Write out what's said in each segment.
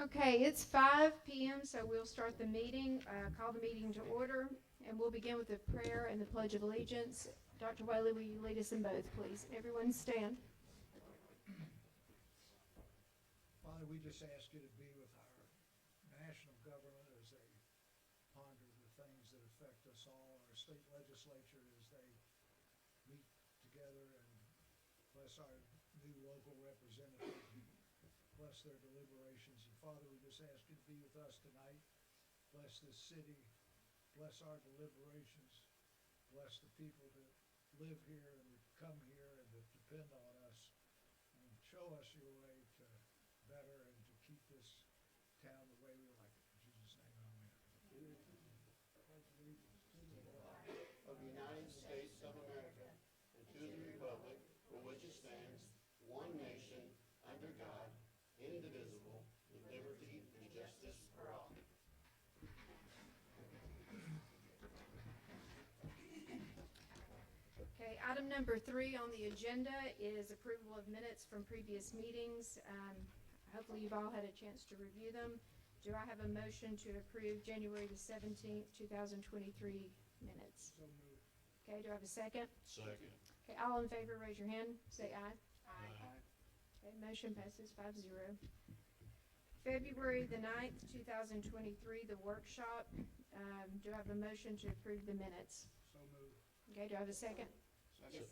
Okay, it's 5 p.m., so we'll start the meeting, call the meeting to order, and we'll begin with a prayer and the Pledge of Allegiance. Dr. Whaley, will you lead us in both, please? Everyone stand. Father, we just ask you to be with our national government as they ponder the things that affect us all, our state legislature as they meet together, and bless our new local representatives, bless their deliberations. And Father, we just ask you to be with us tonight. Bless this city, bless our deliberations, bless the people that live here and that come here and that depend on us, and show us your way to better and to keep this town the way we like it. In Jesus' name, amen. Of the United States of America, and to the republic for which it stands, one nation, under God, indivisible, with liberty and justice for all. Okay, item number 3 on the agenda is approval of minutes from previous meetings. Hopefully you've all had a chance to review them. Do I have a motion to approve January the 17th, 2023 minutes? So moved. Okay, do I have a second? Second. Okay, all in favor, raise your hand. Say aye. Aye. Okay, motion passes 5-0. February the 9th, 2023, the workshop. Do I have a motion to approve the minutes? So moved. Okay, do I have a second? Second.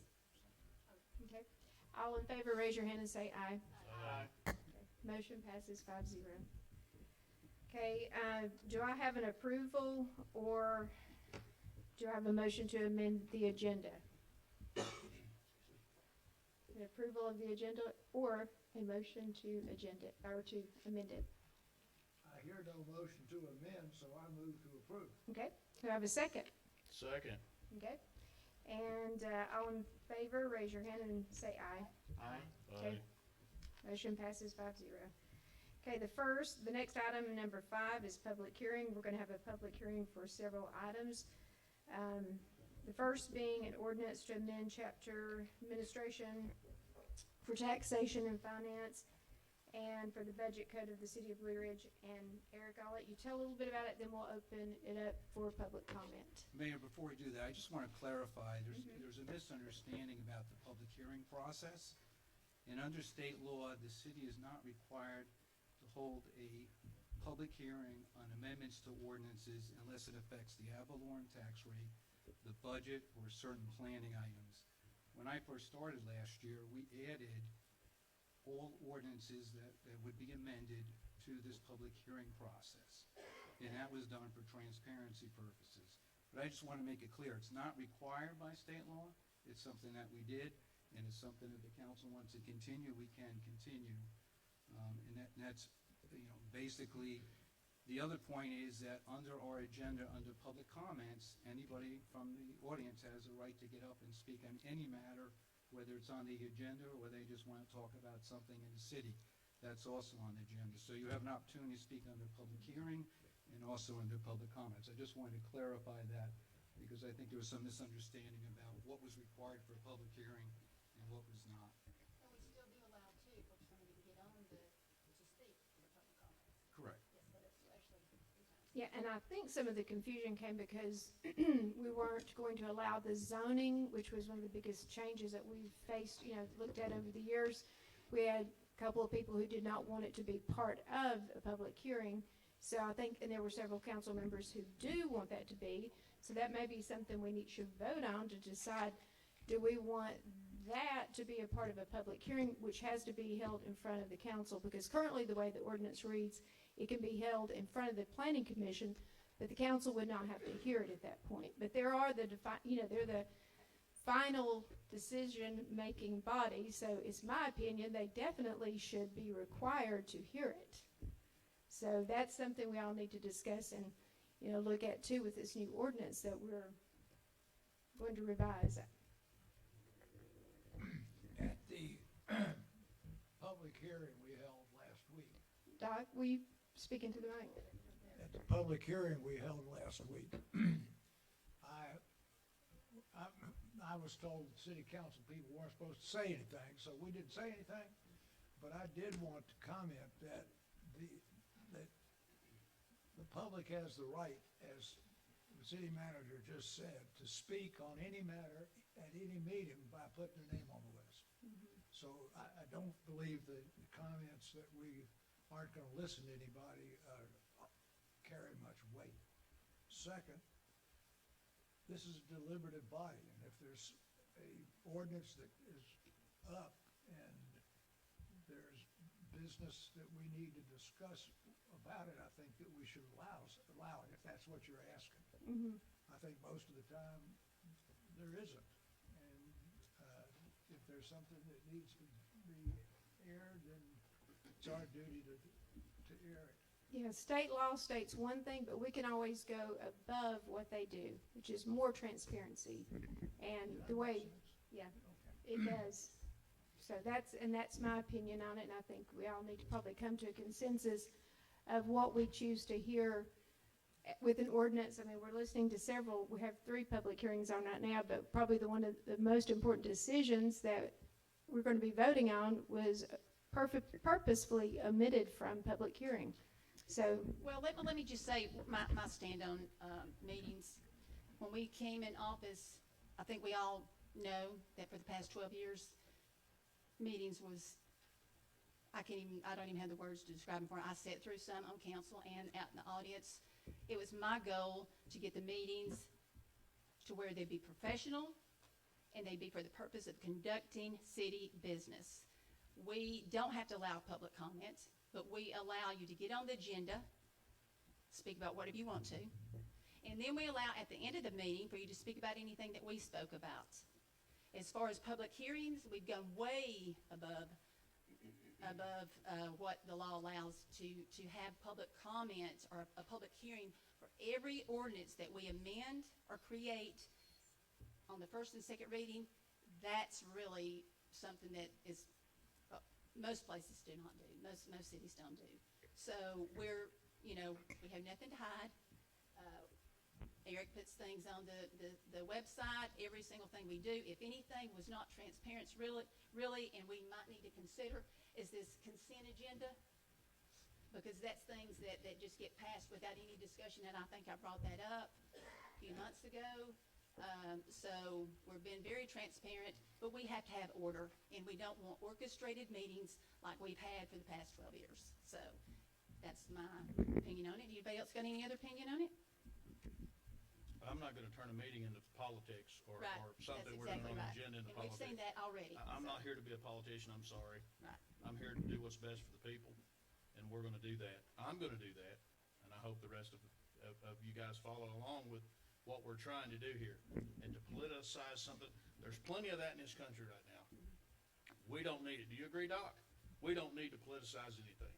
Okay, all in favor, raise your hand and say aye. Aye. Okay, motion passes 5-0. Okay, do I have an approval or do I have a motion to amend the agenda? An approval of the agenda or a motion to agenda or to amend it? I hear no motion to amend, so I move to approve. Okay, do I have a second? Second. Okay, and all in favor, raise your hand and say aye. Aye. Okay. Motion passes 5-0. Okay, the next item, number 5, is public hearing. We're going to have a public hearing for several items. The first being an ordinance to amend chapter administration for taxation and finance and for the budget code of the city of Blue Ridge. And Eric, I'll let you tell a little bit about it, then we'll open it up for public comment. Mayor, before we do that, I just want to clarify, there's a misunderstanding about the public hearing process. And under state law, the city is not required to hold a public hearing on amendments to ordinances unless it affects the ad valorem tax rate, the budget, or certain planning items. When I first started last year, we added all ordinances that would be amended to this public hearing process. And that was done for transparency purposes. But I just want to make it clear, it's not required by state law. It's something that we did, and it's something that the council wants to continue, we can continue. And that's, basically, the other point is that under our agenda, under public comments, anybody from the audience has a right to get up and speak on any matter, whether it's on the agenda or whether they just want to talk about something in the city. That's also on the agenda. So you have an opportunity to speak under public hearing and also under public comments. I just wanted to clarify that because I think there was some misunderstanding about what was required for a public hearing and what was not. And we still be allowed to, folks wanting to get on to speak for the public comments. Correct. Yes, but it's actually 3 times. Yeah, and I think some of the confusion came because we weren't going to allow the zoning, which was one of the biggest changes that we've faced, looked at over the years. We had a couple of people who did not want it to be part of a public hearing. So I think, and there were several council members who do want that to be. So that may be something we should vote on to decide, do we want that to be a part of a public hearing, which has to be held in front of the council? Because currently the way the ordinance reads, it can be held in front of the planning commission, but the council would not have to hear it at that point. But there are they're the final decision-making body, so it's my opinion, they definitely should be required to hear it. So that's something we all need to discuss and, look at too with this new ordinance that we're going to revise. At the public hearing we held last week, Doc, will you speak into the mic? at the public hearing we held last week, I was told that city council people weren't supposed to say anything, so we didn't say anything. But I did want to comment that the public has the right, as the city manager just said, to speak on any matter at any meeting by putting their name on the list. So I don't believe that the comments that we aren't gonna listen to anybody carry much weight. Second, this is a deliberative body, and if there's a ordinance that is up and there's business that we need to discuss about it, I think that we should allow it, if that's what you're asking. I think most of the time, there isn't. And if there's something that needs to be aired, then it's our duty to air it. Yeah, state law states one thing, but we can always go above what they do, which is more transparency. And Does that the way, make sense? yeah, Okay. it does. So that's my opinion on it, and I think we all need to probably come to a consensus of what we choose to hear with an ordinance. I mean, we're listening to several, we have 3 public hearings on right now, but probably one of the most important decisions that we're going to be voting on was purposefully omitted from public hearing. So, Well, let me just say my stand on meetings. When we came in office, I think we all know that for the past 12 years, meetings was, I don't even have the words to describe them for it. I sat through some on council and out in the audience. It was my goal to get the meetings to where they'd be professional and they'd be for the purpose of conducting city business. We don't have to allow public comments, but we allow you to get on the agenda, speak about whatever you want to, and then we allow at the end of the meeting for you to speak about anything that we spoke about. As far as public hearings, we've gone way above what the law allows to have public comment or a public hearing for every ordinance that we amend or create on the first and second reading. That's really something that is most places do not do. Most cities don't do. So we have nothing to hide. Eric puts things on the website, every single thing we do. If anything was not transparent, really, and we might need to consider, is this consent agenda, because that's things that just get passed without any discussion, and I think I brought that up a few months ago. So we're being very transparent, but we have to have order, and we don't want orchestrated meetings like we've had for the past 12 years. So that's my opinion on it. Anybody else got any other opinion on it? I'm not gonna turn a meeting into politics or Right, something that's we're doing exactly on the right. agenda into And we've seen politics. that already. I'm so. not here to be a politician, I'm sorry. Right. I'm here to do what's best for the people, and we're gonna do that. I'm gonna do that, and I hope the rest of you guys follow along with what we're trying to do here. And to politicize something, there's plenty of that in this country right now. We don't need it. Do you agree, Doc? We don't need to politicize anything.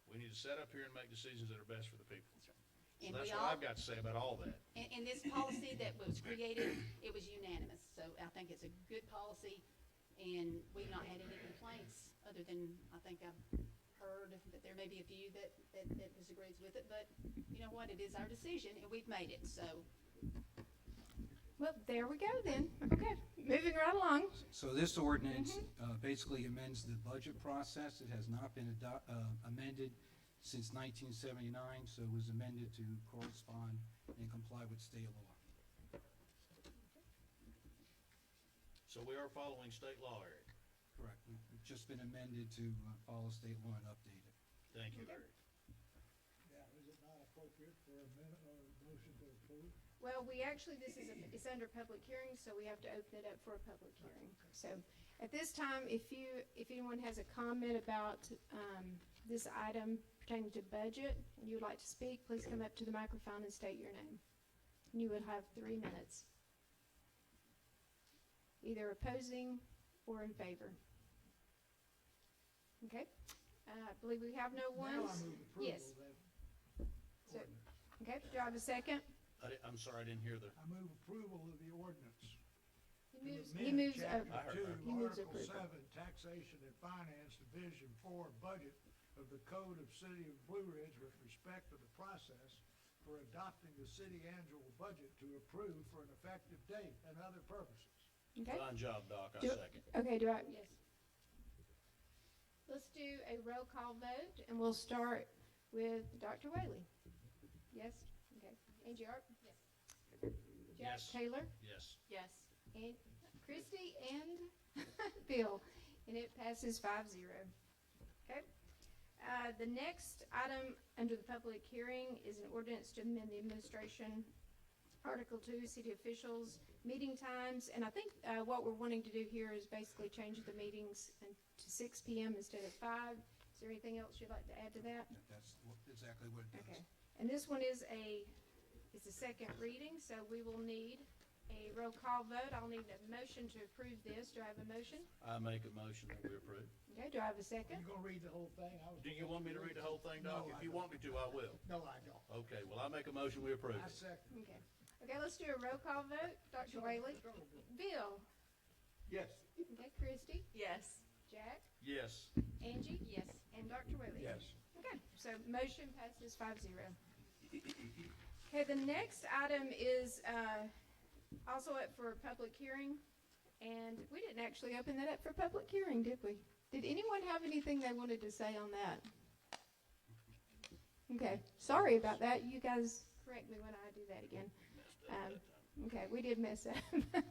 We need to set up here and make decisions that are best for the people. So And that's we what all, I've got to say about all that. and this policy that was created, it was unanimous. So I think it's a good policy, and we've not had any complaints, other than I think I've heard that there may be a few that disagrees with it, but you know what, it is our decision, and we've made it, so. well, there we go then. Okay, moving right along. So this ordinance basically amends the budget process. It has not been amended since 1979, so it was amended to correspond and comply with state law. So we are following state law, Eric. Correct. We've just been amended to follow state law and update it. Thank you, Eric. Yeah, is it not appropriate for a minute or a motion to approve? Well, it's under public hearing, so we have to open it up for a public hearing. So at this time, if anyone has a comment about this item pertaining to budget and you would like to speak, please come up to the microphone and state your name. And you would have 3 minutes. either opposing or in favor? Okay, I believe we have no Now I ones. move approval Yes. of that So- ordinance. Okay, do I have a second? I'm sorry, I didn't hear the, I move approval of the ordinance. He moves, Chapter I heard two, that. He moves Article approval. 7, Taxation and Finance, Division 4, Budget of the Code of City of Blue Ridge with respect to the process for adopting the city annual budget to approve for an effective date and other purposes. okay? fine job, Doc, I Do- second. Okay, do I, yes. Let's do a roll call vote, and we'll start with Dr. Whaley. Yes? Okay. Angie Arp? Yes. Jack Yes. Taylor? Yes. Yes. And Christie and Bill, and it passes 5-0. Okay. The next item under the public hearing is an ordinance to amend the administration, Article 2, city officials, meeting times, and I think what we're wanting to do here is basically change the meetings to 6 p.m. instead of 5. Is there anything else you'd like to add to that? That's exactly what it Okay. does. And this one is it's a second reading, so we will need a roll call vote. I'll need a motion to approve this. Do I have a motion? I make a motion that we approve. Okay, do I have a Are second? you gonna read the whole thing? Do you want me to read the whole thing, Doc? No, If I you don't. want me to, I will. No, I don't. Okay, well, I make a motion, we approve I it. second. Okay. Okay, let's do a roll call vote. Dr. Whaley? Bill? Yes. Okay, Christie? Yes. Jack? Yes. Angie? Yes. And Dr. Whaley? Yes. Okay, so motion passes 5-0. Okay, the next item is also up for a public hearing, and we didn't actually open that up for public hearing, did we? Did anyone have anything they wanted to say on that? Okay, sorry about that. You guys correct me when I do that again. Okay, we did mess up.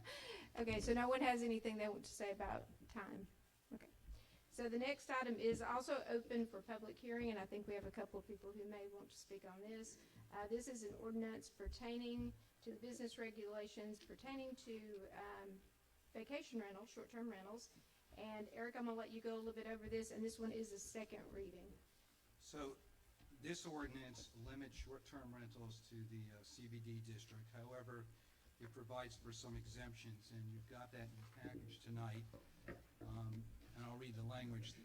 Okay, so no one has anything they want to say about time. Okay. So the next item is also open for public hearing, and I think we have a couple of people who may want to speak on this. This is an ordinance pertaining to the business regulations pertaining to vacation rentals, short-term rentals. And Eric, I'm gonna let you go a little bit over this, and this one is a second reading. So this ordinance limits short-term rentals to the CBD district. However, it provides for some exemptions, and you've got that in your package tonight. And I'll read the language.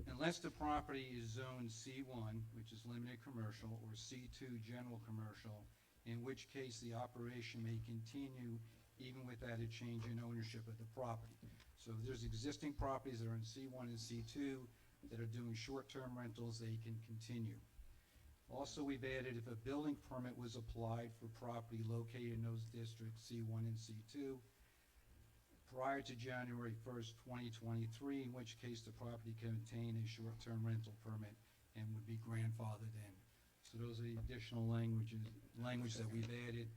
Unless the property is zoned C1, which is limited commercial, or C2 general commercial, in which case the operation may continue even without a change in ownership of the property. So if there's existing properties that are in C1 and C2 that are doing short-term rentals, they can continue. Also, we've added if a building permit was applied for property located in those districts, C1 and C2, prior to January 1st, 2023, in which case the property can obtain a short-term rental permit and would be grandfathered in. So those are the additional language that we've added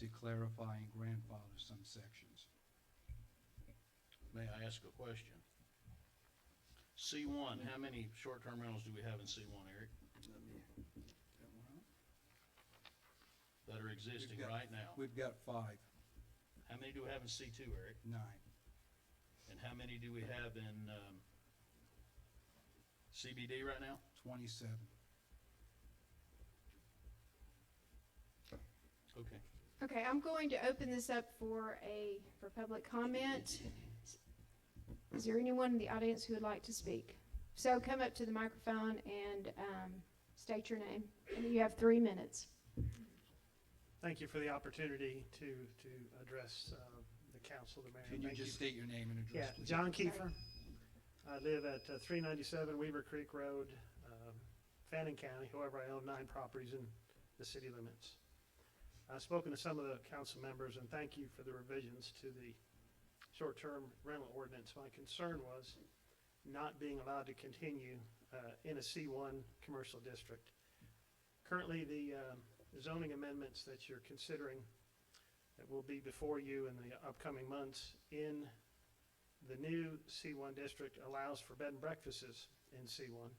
to clarify and grandfather some sections. May I ask a question? C1, how many short-term rentals do we have in C1, Eric, Let me get that one out. that are existing We've got- right now? We've got 5, How many do we have in C2, Eric? 9. And how many do we have in CBD right now? 27. Okay. Okay, I'm going to open this up for public comment. Is there anyone in the audience who would like to speak? So come up to the microphone and state your name. And you have 3 minutes. Thank you for the opportunity to address the council, the mayor. Can you Thank just state your name and Yeah, address, please? John Kiefer. I live at 397 Weaver Creek Road, Fannin County. However, I own 9 properties in the city limits. I've spoken to some of the council members, and thank you for the revisions to the short-term rental ordinance. My concern was not being allowed to continue in a C1 commercial district. Currently, the zoning amendments that you're considering that will be before you in the upcoming months in the new C1 district allows for bed and breakfasts in C1,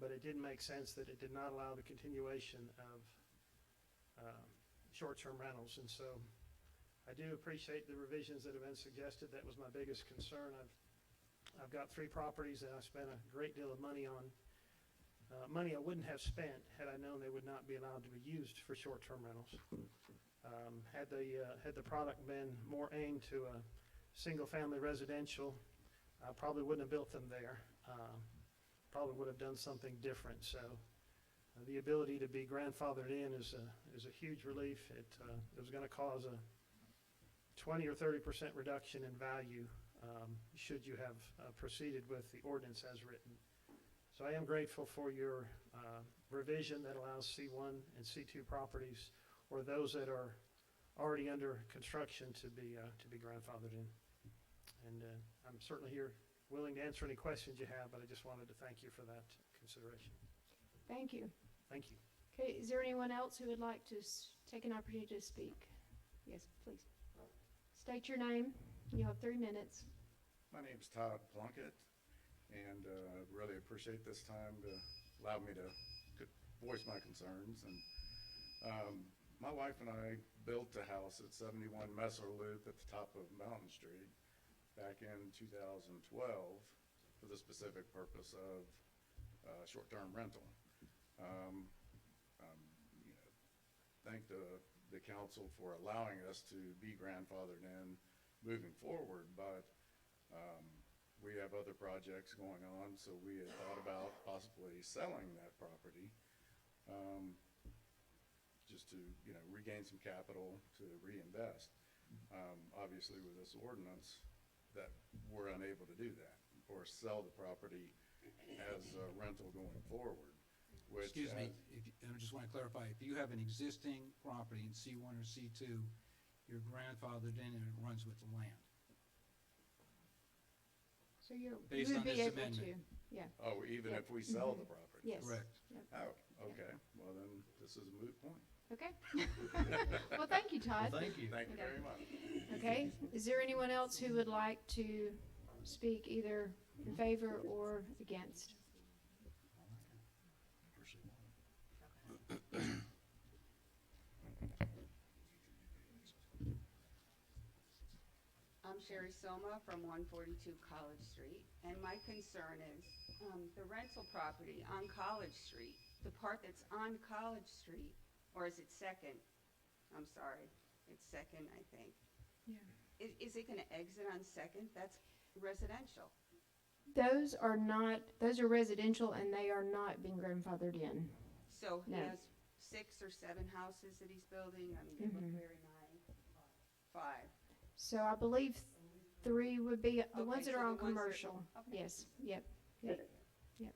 but it didn't make sense that it did not allow the continuation of short-term rentals. And so I do appreciate the revisions that have been suggested. That was my biggest concern. I've got 3 properties that I spent a great deal of money on. Money I wouldn't have spent had I known they would not be allowed to be used for short-term rentals. Had the product been more aimed to a single-family residential, I probably wouldn't have built them there. Probably would have done something different. So the ability to be grandfathered in is a huge relief. It was going to cause a 20 or 30% reduction in value should you have proceeded with the ordinance as written. So I am grateful for your revision that allows C1 and C2 properties, or those that are already under construction, to be grandfathered in. And I'm certainly here willing to answer any questions you have, but I just wanted to thank you for that consideration. Thank you. Thank you. Okay, is there anyone else who would like to take an opportunity to speak? Yes, please. State your name. You have 3 minutes. My name's Todd Plunkett, and I really appreciate this time to allow me to voice my concerns. And my wife and I built a house at 71 Messer Loop at the top of Mountain Street back in 2012 for the specific purpose of short-term rental. Thank the council for allowing us to be grandfathered in moving forward, but we have other projects going on, so we had thought about possibly selling that property just to regain some capital to reinvest. Obviously with this ordinance, that we're unable to do that or sell the property as a rental going forward. Which Excuse me, I just want to clarify, if you have an existing property in C1 or C2, you're grandfathered in and it runs with the land. So you Based would on be this able amendment. to, yeah, Oh, even if we sell the property? yes. Correct. Oh, okay. Well, then this is a moot point. Okay. Well, thank you, Todd. Well, thank you. Thank you Okay. very much. Okay, is there anyone else who would like to speak either in favor or against? I'm Sherry Soma from 142 College Street, and my concern is the rental property on College Street, the part that's on College Street, or is it Second? I'm sorry, it's Second, I think. Yeah. Is it gonna exit on Second? That's residential. Those are residential and they are not being grandfathered in. So he No. has 6 or 7 houses that he's building, I mean, they look Mhm. very nice. 5. So I believe 3 would be the Okay, ones that so are the on ones that- commercial. okay. Yes, yep, yep, yep.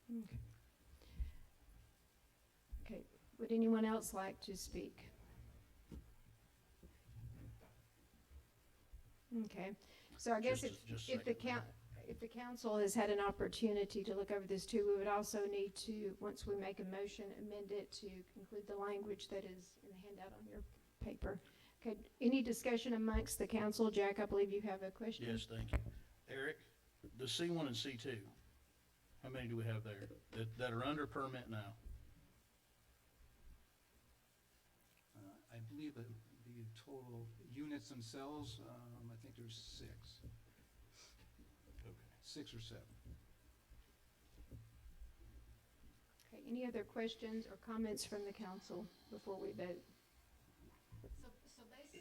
Okay. Okay, would anyone else like to speak? Okay, so I guess Just if the second, if the council has had an opportunity to look over this too, we would also need to, once we make a motion, amend it to include the language that is in the handout on your paper. Okay, any discussion amongst the council? Jack, I believe you have a question? Yes, thank you. Eric, the C1 and C2, how many do we have there that are under permit now? I believe that the total units themselves, I think there's 6. Okay. 6 or 7. Okay, any other questions or comments from the council before we vote? So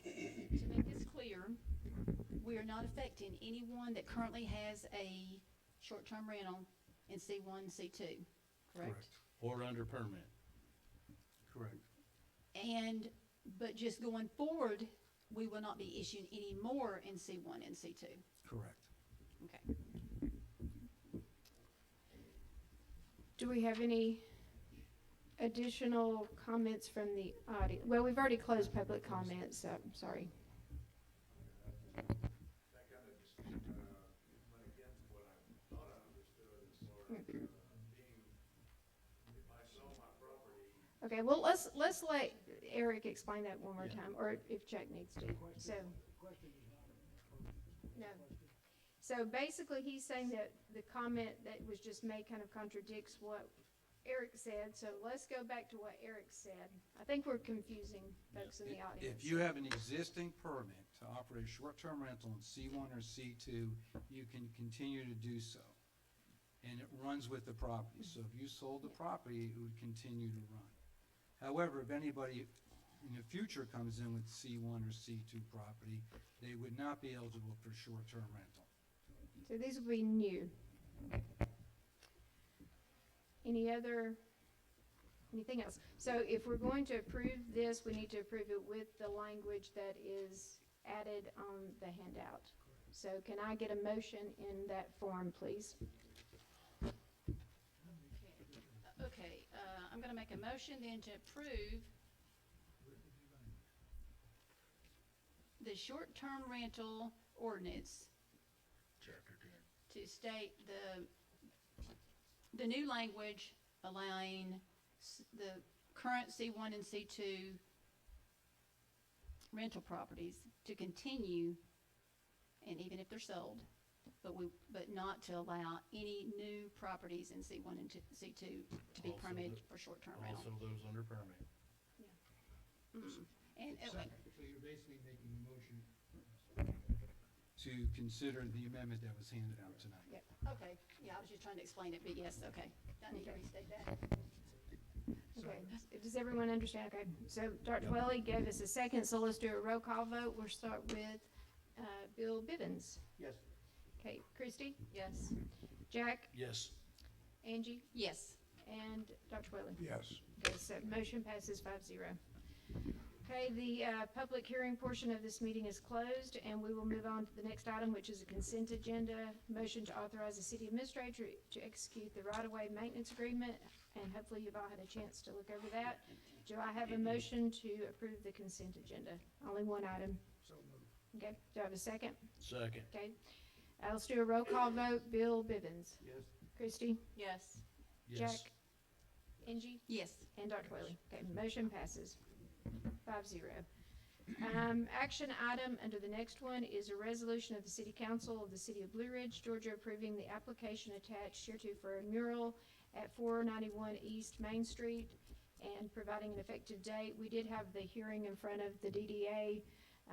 basically, to make this clear, we are not affecting anyone that currently has a short-term rental in C1, C2, correct? Or under permit? Correct. But just going forward, we will not be issuing any more in C1 and C2. Correct. Okay. Do we have any additional comments from the audience? Well, we've already closed public comments, so I'm sorry. That kind of just went against what I thought I understood as far as being, if I sell my property. Okay, well, let's let Eric explain that one more Yeah. time, or if Jack needs to. So, Question is not no. So basically, he's saying that the comment that was just made kind of contradicts what Eric said, so let's go back to what Eric said. I think we're confusing folks in the audience. If you have an existing permit to operate a short-term rental in C1 or C2, you can continue to do so. And it runs with the property. So if you sold the property, it would continue to run. However, if anybody in the future comes in with C1 or C2 property, they would not be eligible for short-term rental. So these will be new. Anything else? So if we're going to approve this, we need to approve it with the language that is added on the handout. So can I get a motion in that form, please? Okay, I'm gonna make a motion then to approve the short-term rental ordinance Chapter 10. to state the new language allowing the current C1 and C2 rental properties to continue, and even if they're sold, but not to allow any new properties in C1 and C2 to be Also permitted the- for short-term rental. Also those under permit. And, Second. So you're basically making a motion. To consider the amendment that was handed out tonight. okay, yeah, I was just trying to explain it, but yes, okay. I need to Okay. restate that. Okay, does everyone understand? Okay, so Dr. Welly gave us a second, so let's do a roll call vote. We'll start with Bill Bivens. Yes. Okay, Christie, Yes. Jack, Yes. Angie, Yes. and Dr. Welly. Yes. Okay, so motion passes 5-0. Okay, the public hearing portion of this meeting is closed, and we will move on to the next item, which is a consent agenda. Motion to authorize the city administrator to execute the right-of-way maintenance agreement, and hopefully you've all had a chance to look over that. Do I have a motion to approve the consent agenda? Only one item. So moved. Okay, do I have a second? Second. Okay, let's do a roll call vote. Bill Bivens. Yes. Christie. Yes. Yes. Jack. Angie. Yes. And Dr. Whaley. Okay, motion passes 5-0. Action item under the next one is a resolution of the City Council of the City of Blue Ridge, Georgia, approving the application attached hereto for a mural at 491 East Main Street and providing an effective date. We did have the hearing in front of the DDA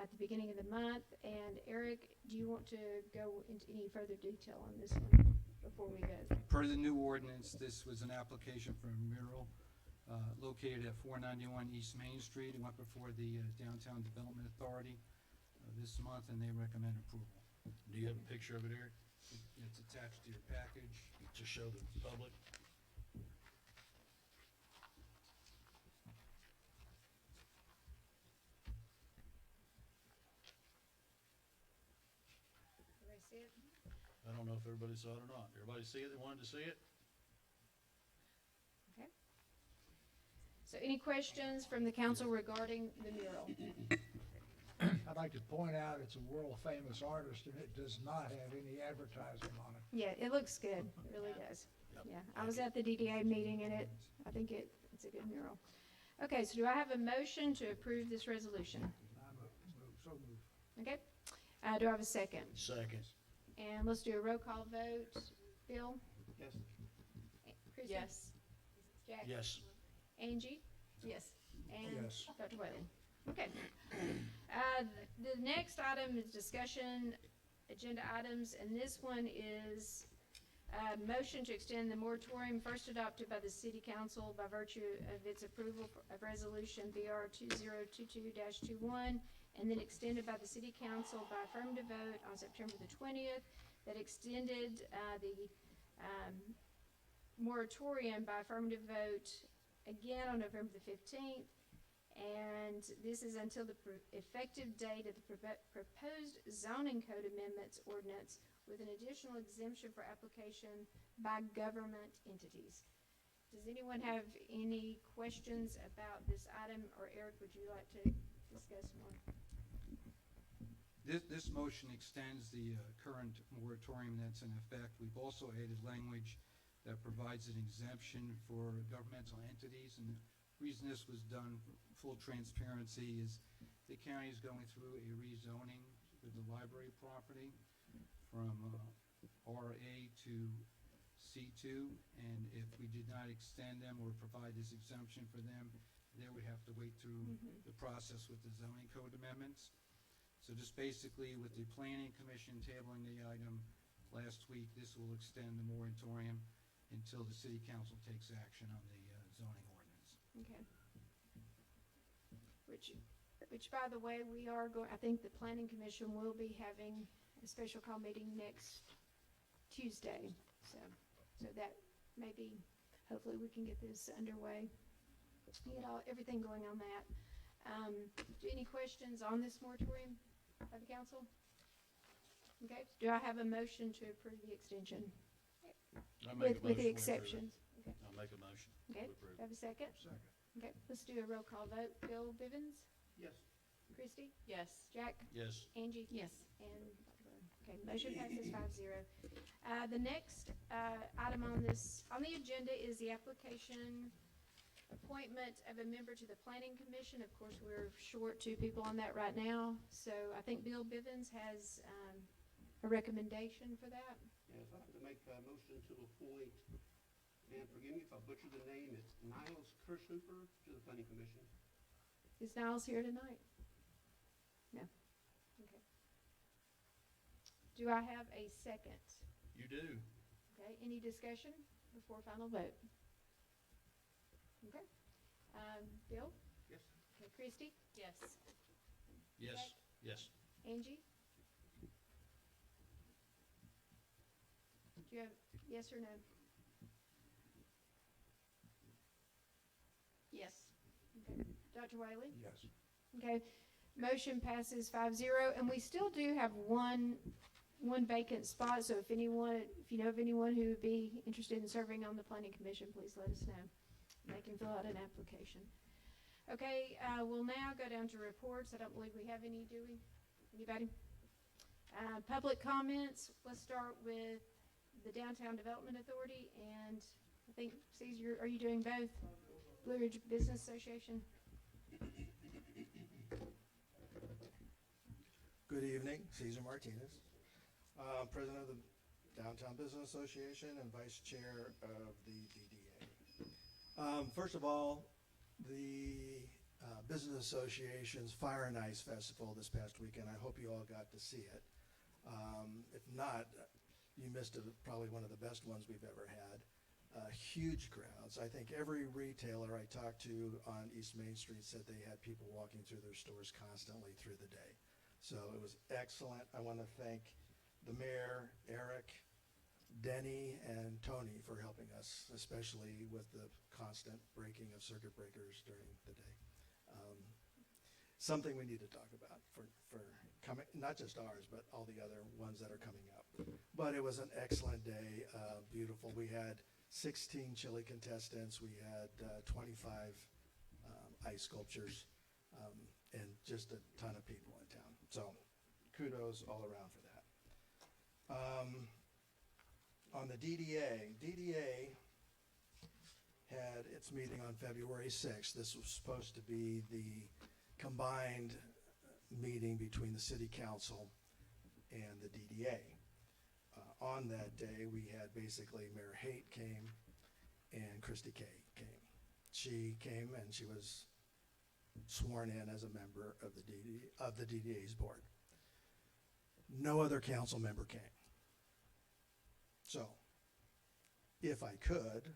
at the beginning of the month. And Eric, do you want to go into any further detail on this one before we go? Per the new ordinance, this was an application for a mural located at 491 East Main Street. It went before the Downtown Development Authority this month, and they recommend approval. Do you have a picture of it, Eric, It's attached to your package. to show the public? Everybody see it? I don't know if everybody saw it or not. Everybody see it that wanted to see it? Okay. So any questions from the council regarding the mural? I'd like to point out it's a world-famous artist, and it does not have any advertising on it. Yeah, it looks good. It really does. Yep. Yeah, I was at the DDA meeting and I think it's a good mural. Okay, so do I have a motion to approve this resolution? So moved. Okay, do I have a second? Second. And let's do a roll call vote. Bill? Yes. Chrissy? Yes. Jack? Yes. Angie? Yes. And Yes. Dr. Whaley? Okay. The next item is discussion agenda items, and this one is motion to extend the moratorium first adopted by the City Council by virtue of its approval of Resolution BR 2022-21, and then extended by the City Council by affirmative vote on September the 20th, that extended the moratorium by affirmative vote again on November the 15th. And this is until the effective date of the proposed zoning code amendments ordinance, with an additional exemption for application by government entities. Does anyone have any questions about this item, or Eric, would you like to discuss more? This motion extends the current moratorium that's in effect. We've also added language that provides an exemption for governmental entities, and the reason this was done for full transparency is the county is going through a rezoning with the library property from RA to C2, and if we did not extend them or provide this exemption for them, they would have to wait through the process with the zoning code amendments. So just basically with the planning commission tabling the item last week, this will extend the moratorium until the city council takes action on the zoning ordinance. Okay. which by the way, we are going, I think the planning commission will be having a special call meeting next Tuesday. So that maybe, hopefully we can get this underway, get everything going on that. Any questions on this moratorium by the council? Okay, do I have a motion to approve the extension I make a with the motion, we approve it. exceptions? Okay, I'll make a motion. okay, to do approve. I have a second? Second. Okay, let's do a roll call vote. Bill Bivens? Yes. Christie? Yes. Jack? Yes, Angie? Yes. And, okay, motion passes 5-0. The next, item on the agenda is the application appointment of a member to the planning commission. Of course, we're short 2 people on that right now, so I think Bill Bivens has, a recommendation for that. Yes, I'd like to make a motion to appoint, and forgive me if I butcher the name, it's Niles Kirschhooper to the planning commission. Is Niles here tonight? No? Okay. Do I have a second? you do. Okay, any discussion before final vote? Okay, Bill? Yes. Okay, Christie? Yes. Yes, yes. Angie? Do you have yes or no? Yes. Okay, Dr. Wiley? Yes. Okay, motion passes 5-0, and we still do have one vacant spot, so if you know of anyone who would be interested in serving on the planning commission, please let us know. They can fill out an application. Okay, we'll now go down to reports. I don't believe we have any, do we? Anybody? Public comments, let's start with the Downtown Development Authority, and I think, Caesar, are you doing both? Blue Ridge Business Association? Good evening, Cesar Martinez, President of the Downtown Business Association and Vice Chair of the DDA. First of all, the Business Association's Fire and Ice Festival this past weekend, I hope you all got to see it. If not, you missed probably one of the best ones we've ever had. Huge crowds. I think every retailer I talked to on East Main Street said they had people walking through their stores constantly through the day. So it was excellent. I want to thank the mayor, Eric, Denny, and Tony for helping us, especially with the constant breaking of circuit breakers during the day. Something we need to talk about for coming, not just ours, but all the other ones that are coming up. But it was an excellent day, beautiful. We had 16 chili contestants. We had 25 ice sculptures, and just a ton of people in town. So kudos all around for that. On the DDA had its meeting on February 6th. This was supposed to be the combined meeting between the city council and the DDA. On that day, we had basically Mayor Haight came and Christy Kay came. She came and she was sworn in as a member of the DDA's board. No other council member came. So, if I could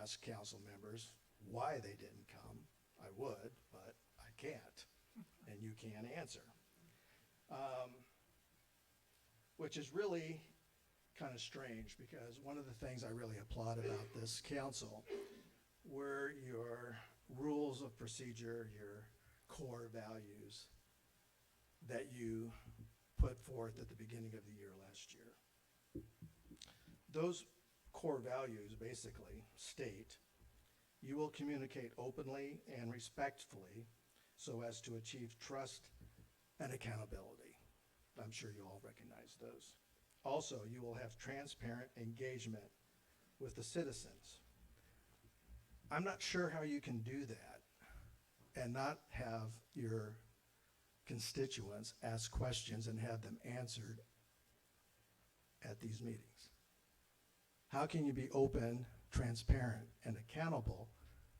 ask council members why they didn't come, I would, but I can't, and you can't answer. Which is really kind of strange, because one of the things I really applaud about this council were your rules of procedure, your core values that you put forth at the beginning of the year last year. Those core values basically state, you will communicate openly and respectfully so as to achieve trust and accountability. I'm sure you all recognize those. Also, you will have transparent engagement with the citizens. I'm not sure how you can do that and not have your constituents ask questions and have them answered at these meetings. How can you be open, transparent, and accountable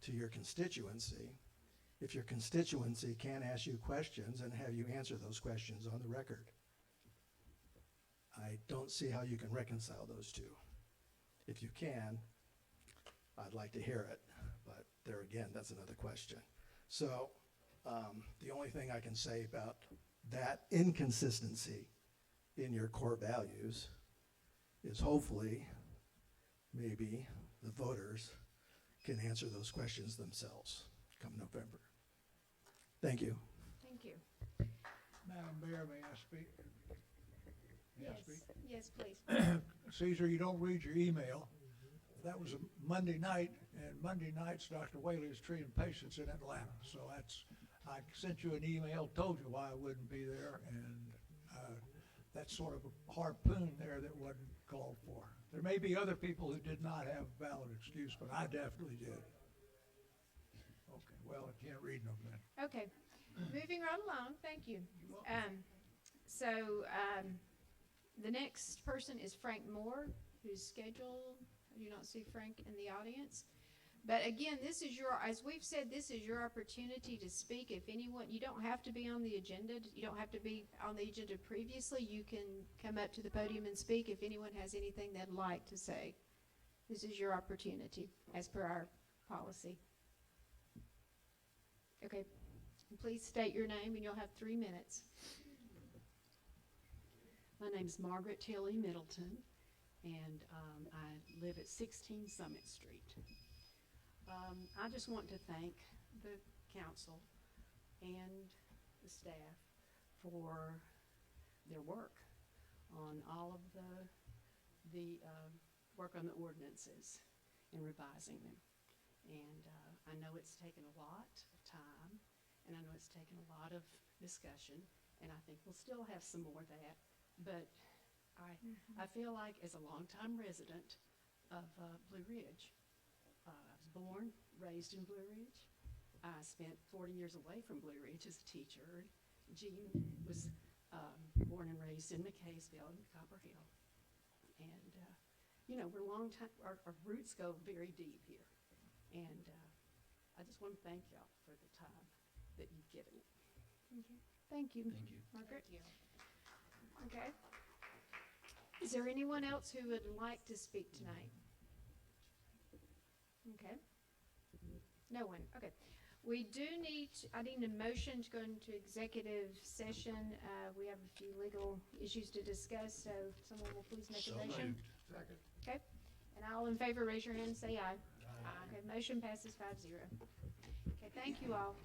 to your constituency if your constituency can't ask you questions and have you answer those questions on the record? I don't see how you can reconcile those two. If you can, I'd like to hear it, but there again, that's another question. So The only thing I can say about that inconsistency in your core values is hopefully, maybe the voters can answer those questions themselves come November. Thank you. Thank you. Madam Mayor, may I speak? May I Yes, speak? yes, please. Caesar, you don't read your email. That was a Monday night, and Monday nights, Dr. Whaley is treating patients in Atlanta. So I sent you an email, told you why I wouldn't be there, and that's sort of a harpoon there that wasn't called for. There may be other people who did not have a valid excuse, but I definitely did. Okay, well, I can't read them then. Okay, moving right along, thank you. The next person is Frank Moore, who's scheduled. I do not see Frank in the audience. But again, this is as we've said, this is your opportunity to speak. If anyone, you don't have to be on the agenda. You don't have to be on the agenda previously. You can come up to the podium and speak if anyone has anything they'd like to say. This is your opportunity as per our policy. Okay, please state your name and you'll have 3 minutes. My name's Margaret Tilly Middleton, and I live at 16 Summit Street. I just want to thank the council and the staff for their work on all of the work on the ordinances and revising them. And I know it's taken a lot of time, and I know it's taken a lot of discussion, and I think we'll still have some more of that. But I feel like, as a longtime resident of Blue Ridge, I was born, raised in Blue Ridge. I spent 40 years away from Blue Ridge as a teacher. Jean was born and raised in McKaysville and Copper Hill. And, we're long time, our roots go very deep here. And I just want to thank y'all for the time that you've given it. Okay. Thank you. Thank you. Margaret? Okay. Is there anyone else who would like to speak tonight? Okay. No one. Okay. I need a motion to go into executive session. We have a few legal issues to discuss, so someone will please make a motion. Second. Okay. And all in favor, raise your hand and say aye. Aye. Okay, motion passes 5-0. Okay, thank you all.